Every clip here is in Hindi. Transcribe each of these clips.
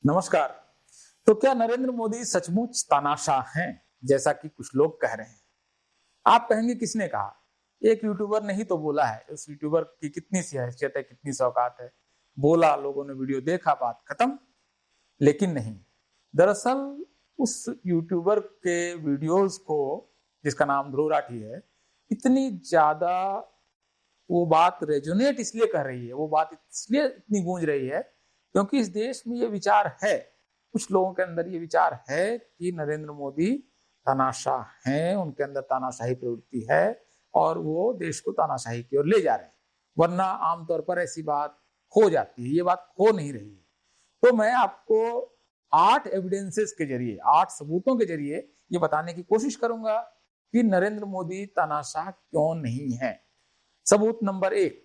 नमस्कार। तो क्या नरेंद्र मोदी सचमुच तानाशाह हैं, जैसा कि कुछ लोग कह रहे हैं? आप कहेंगे किसने कहा? एक यूट्यूबर ने ही तो बोला है। उस यूट्यूबर की कितनी सी हैसियत है, कितनी सी औकात है। बोला, लोगों ने वीडियो देखा, बात खत्म। लेकिन नहीं, दरअसल उस यूट्यूबर के वीडियोस को, जिसका नाम ध्रुव राठी है, इतनी ज्यादा वो बात रेजोनेट इसलिए कर रही है, वो बात इसलिए इतनी गूंज रही है क्योंकि इस देश में ये विचार है, कुछ लोगों के अंदर ये विचार है कि नरेंद्र मोदी तानाशाह हैं, उनके अंदर तानाशाही प्रवृत्ति है और वो देश को तानाशाही की ओर ले जा रहे हैं। वरना आमतौर पर ऐसी बात हो जाती है, ये बात हो नहीं रही है। तो मैं आपको 8 एविडेंसेस के जरिए, 8 सबूतों के जरिए ये बताने की कोशिश करूंगा कि नरेंद्र मोदी तानाशाह क्यों नहीं है। सबूत नंबर 1,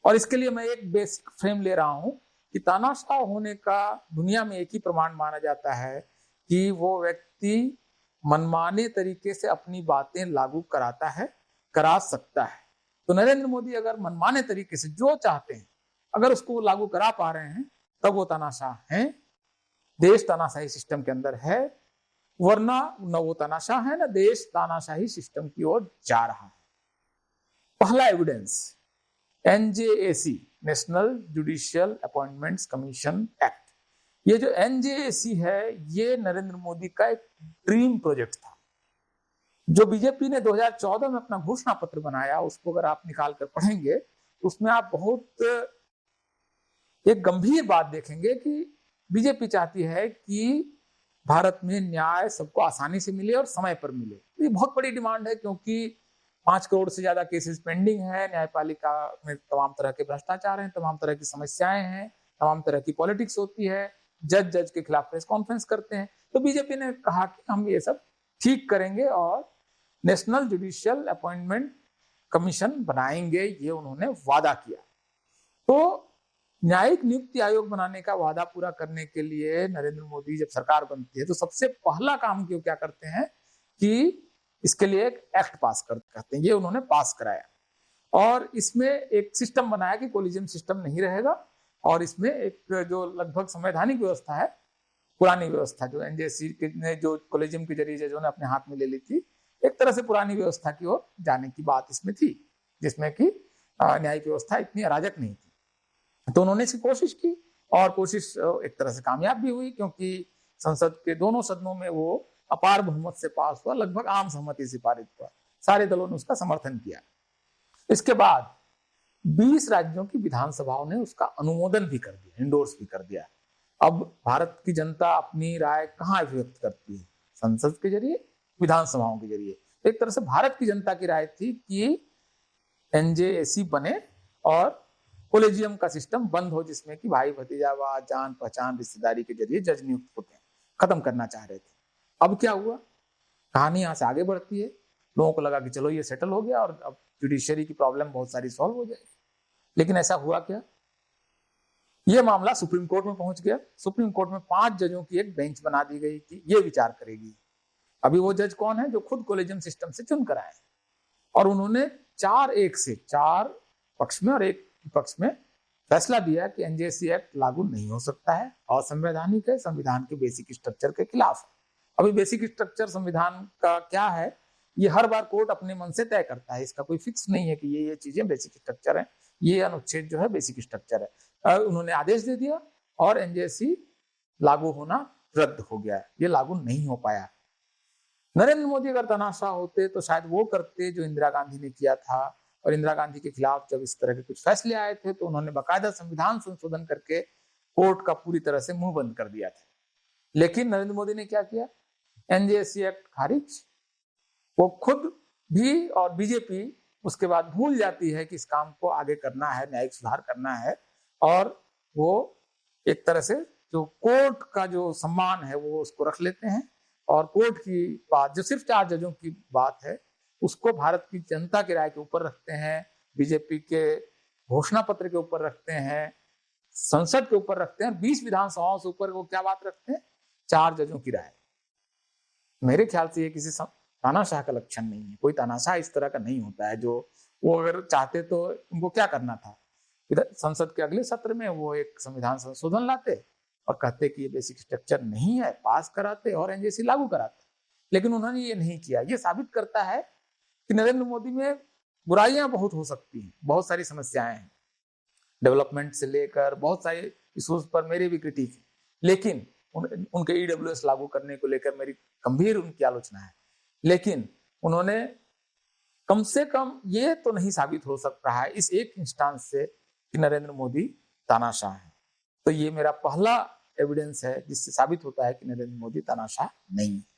और इसके लिए मैं एक बेसिक फ्रेम ले रहा हूं कि तानाशाह होने का दुनिया में एक ही प्रमाण माना जाता है कि वो व्यक्ति मनमाने तरीके से अपनी बातें लागू कराता है, करा सकता है। तो नरेंद्र मोदी अगर मनमाने तरीके से जो चाहते हैं, अगर उसको लागू करा पा रहे हैं, तब वो तानाशाह हैं। देश तानाशाही सिस्टम के अंदर है, वरना न वो तानाशाह है, न देश तानाशाही सिस्टम की ओर जा रहा है। पहला evidence, NJAC, national judicial appointments commission act. ये जो एनजेएसी है, ये नरेंद्र मोदी का एक ड्रीम प्रोजेक्ट था, जो बीजेपी ने 2014 में अपना घोषणा पत्र बनाया। उसको अगर आप निकाल कर पढ़ेंगे तो उसमें आप बहुत एक गंभीर बात देखेंगे कि बीजेपी चाहती है कि भारत में न्याय सबको आसानी से मिले और समय पर मिले। ये बहुत बड़ी डिमांड है, क्योंकि 5 करोड़ से ज्यादा केसेस पेंडिंग है, न्यायपालिका में तमाम तरह के भ्रष्टाचार हैं, तमाम तरह की समस्याएं हैं, तमाम तरह की पॉलिटिक्स होती है, जज के खिलाफ प्रेस कॉन्फ्रेंस करते हैं। तो बीजेपी ने कहा कि हम ये सब ठीक करेंगे और नेशनल जुडिशियल अपॉइंटमेंट कमीशन बनाएंगे, ये उन्होंने वादा किया। तो न्यायिक नियुक्ति आयोग बनाने का वादा पूरा करने के लिए नरेंद्र मोदी जब सरकार बनती है तो सबसे पहला काम क्यों क्या करते हैं कि इसके लिए एक एक्ट पास करते हैं। ये उन्होंने पास कराया और इसमें एक सिस्टम बनाया कि कोलिजियम सिस्टम नहीं रहेगा, और इसमें एक जो लगभग संवैधानिक व्यवस्था है, पुरानी व्यवस्था जो एनजेसी ने जो कोलिजियम के जरिए जजों ने अपने हाथ में ले ली थी, एक तरह से पुरानी व्यवस्था की ओर जाने की बात इसमें थी, जिसमें कि न्यायिक व्यवस्था इतनी अराजक नहीं थी। तो उन्होंने इसकी कोशिश की और कोशिश एक तरह से कामयाब भी हुई, क्योंकि संसद के दोनों सदनों में वो अपार बहुमत से पास हुआ, लगभग आम सहमति से पारित हुआ, सारे दलों ने उसका समर्थन किया। इसके बाद 20 राज्यों की विधानसभाओं ने उसका अनुमोदन भी कर दिया, इंडोर्स भी कर दिया। अब भारत की जनता अपनी राय कहाँ व्यक्त करती है? संसद के जरिए, विधानसभाओं के जरिए। एक तरह से भारत की जनता की राय थी कि एनजेएसी बने और कोलेजियम का सिस्टम बंद हो, जिसमें कि भाई भतीजावाद, जान पहचान, रिश्तेदारी के जरिए जज नियुक्त होते हैं, खत्म करना चाह रहे थे। अब क्या हुआ? कहानी यहां से आगे बढ़ती है। लोगों को लगा कि चलो ये सेटल हो गया और अब जुडिशियरी की प्रॉब्लम बहुत सारी सॉल्व हो जाएगी। लेकिन ऐसा हुआ क्या? ये मामला सुप्रीम कोर्ट में पहुंच गया। सुप्रीम कोर्ट में 5 जजों की एक बेंच बना दी गई कि ये विचार करेगी। अभी वो जज कौन है? जो खुद कोलेजियम सिस्टम से चुन कर आए, और उन्होंने 4 पक्ष में और 1 विपक्ष में फैसला दिया कि एनजेसी एक्ट लागू नहीं हो सकता है, असंवैधानिक है, संविधान के बेसिक स्ट्रक्चर के खिलाफ है। अभी बेसिक स्ट्रक्चर संविधान का क्या है, ये हर बार कोर्ट अपने मन से तय करता है। इसका कोई फिक्स नहीं है कि ये चीजें बेसिक स्ट्रक्चर है, ये अनुच्छेद जो है बेसिक स्ट्रक्चर है। उन्होंने आदेश दे दिया और एनजेसी लागू होना रद्द हो गया, ये लागू नहीं हो पाया। नरेंद्र मोदी अगर तानाशाह होते तो शायद वो करते जो इंदिरा गांधी ने किया था, और इंदिरा गांधी के खिलाफ जब इस तरह के कुछ फैसले आए थे तो उन्होंने बाकायदा संविधान संशोधन करके कोर्ट का पूरी तरह से मुंह बंद कर दिया था। लेकिन नरेंद्र मोदी ने क्या किया? एनजेसी एक्ट खारिज। वो खुद भी और बीजेपी उसके बाद भूल जाती है कि इस काम को आगे करना है, न्यायिक सुधार करना है, और वो एक तरह से जो कोर्ट का जो सम्मान है वो उसको रख लेते हैं, और कोर्ट की बात जो सिर्फ 4 जजों की बात है उसको भारत की जनता की राय के ऊपर रखते हैं, बीजेपी के घोषणा पत्र के ऊपर रखते हैं, संसद के ऊपर रखते हैं, 20 विधानसभाओं से ऊपर वो क्या बात रखते हैं? 4 जजों की राय। मेरे ख्याल से ये किसी तानाशाह का लक्षण नहीं है। कोई तानाशाह इस तरह का नहीं होता है। जो वो अगर चाहते तो उनको क्या करना था, संसद के अगले सत्र में वो एक संविधान संशोधन लाते और कहते कि ये बेसिक स्ट्रक्चर नहीं है, पास कराते और एनजेसी लागू कराते। लेकिन उन्होंने ये नहीं किया। ये साबित करता है कि नरेंद्र मोदी में बुराइयां बहुत हो सकती हैं, बहुत सारी समस्याएं हैं, डेवलपमेंट से लेकर बहुत सारे इश्यूज पर मेरे भी क्रिटिक है, लेकिन उनके ईडब्ल्यूएस लागू करने को लेकर मेरी गंभीर उनकी आलोचना है। लेकिन उन्होंने कम से कम ये तो नहीं साबित हो सकता है इस एक इंस्टांस से कि नरेंद्र मोदी तानाशाह है। तो ये मेरा पहला एविडेंस है जिससे साबित होता है कि नरेंद्र मोदी तानाशाह नहीं है।